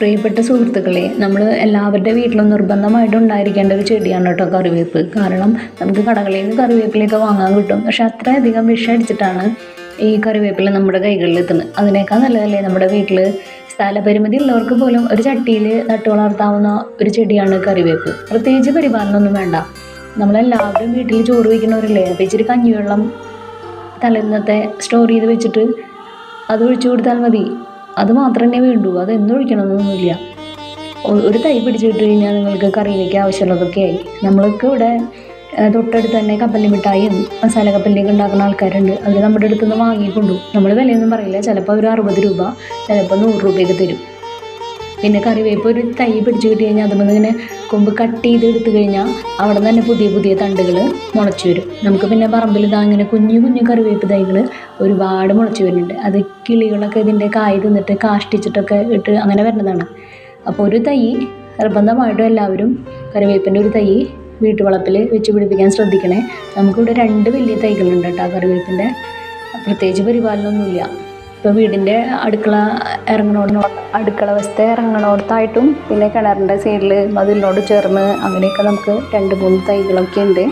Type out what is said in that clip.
പ്രിയപ്പെട്ട സുഹൃത്തുക്കളെ, നമ്മൾ എല്ലാവരുടെ വീട്ടിലും നിർബന്ധമായിട്ടും ഉണ്ടായിരിക്കേണ്ട ഒരു ചെടിയാണ് കേട്ടോ കറിവേപ്പ്. കാരണം നമുക്ക് കടകളിൽ നിന്ന് കറിവേപ്പിലൊക്കെ വാങ്ങാൻ കിട്ടും, പക്ഷെ അത്രയധികം വിഷമടിച്ചിട്ടാണ് ഈ കറിവേപ്പില നമ്മുടെ കൈകളിൽ എത്തുന്നത്. അതിനേക്കാൾ നല്ലതല്ലേ നമ്മുടെ വീട്ടിൽ സ്ഥലപരിമിതി ഉള്ളവർക്ക് പോലും ഒരു ചട്ടിയിൽ നട്ടു വളർത്താവുന്ന ഒരു ചെടിയാണ് കറിവേപ്പ്. പ്രത്യേകിച്ച് പരിപാലനമൊന്നും വേണ്ട. നമ്മളെല്ലാവരും വീട്ടിൽ ചോറ് വയ്ക്കുന്നവരല്ലേ, അപ്പോൾ ഇച്ചിരി കഞ്ഞിവെള്ളം തലേന്നത്തെ സ്റ്റോർ ചെയ്ത് വെച്ചിട്ട് അത് ഒഴിച്ചു കൊടുത്താൽ മതി. അത് മാത്രമേ വേണ്ടൂ, അത് ഒഴിക്കണമെന്നൊന്നുമില്ല. ഒരു തൈ പിടിച്ചിട്ട് കഴിഞ്ഞാൽ നിങ്ങൾക്ക് കറിയിലേക്ക് ആവശ്യമുള്ളതൊക്കെയായി. നമ്മൾക്ക് ഇവിടെ തൊട്ടടുത്ത് തന്നെ കപ്പലി മിഠായിയും മസാല കപ്പലിലേക്ക് ഉണ്ടാക്കുന്ന ആൾക്കാരുണ്ട്. അവർ നമ്മുടെ അടുത്ത് നിന്ന് വാങ്ങിക്കൊണ്ടു. നമ്മൾ വിലയൊന്നും പറയില്ല. ചിലപ്പോൾ അവർ 60 രൂപ, ചിലപ്പോൾ 100 രൂപയൊക്കെ തരും. പിന്നെ കറിവേപ്പ് ഒരു തൈ പിടിച്ച് കിട്ടി കഴിഞ്ഞാൽ അതുപോലെ ഇങ്ങനെ കൊമ്പ് കട്ട് ചെയ്ത് എടുത്തു കഴിഞ്ഞാൽ അവിടെ തന്നെ പുതിയ പുതിയ തണ്ടുകൾ മുളച്ചു വരും. നമുക്ക് പിന്നെ പറമ്പിൽ ഇതാ ഇങ്ങനെ കുഞ്ഞു കുഞ്ഞു കറിവേപ്പ് തൈകൾ ഒരുപാട് മുളച്ചു വരുന്നുണ്ട്. അത് കിളികളൊക്കെ ഇതിൻ്റെ കായ് തിന്നിട്ട് കാഷ്ടിച്ചിട്ടൊക്കെ ഇട്ട് അങ്ങനെ വരുന്നതാണ്. അപ്പോൾ ഒരു തൈ നിർബന്ധമായിട്ടും എല്ലാവരും കറിവേപ്പിൻ്റെ ഒരു തൈ വീട്ടുവളപ്പിൽ വെച്ച് പിടിപ്പിക്കാൻ ശ്രദ്ധിക്കണേ. നമുക്കിവിടെ 2 വലിയ തൈകളുണ്ട് കേട്ടോ കറിവേപ്പിൻ്റെ. പ്രത്യേകിച്ച് പരിപാലനമൊന്നുമില്ല. ഇപ്പോൾ വീടിൻ്റെ അടുക്കള വശത്തെ ഇറങ്ങണോടത്തായിട്ടും പിന്നെ കിണറിൻ്റെ സൈഡിൽ മതിലിനോട് ചേർന്ന് അങ്ങനെയൊക്കെ നമുക്ക് 2-3 തൈകളൊക്കെ ഉണ്ട്.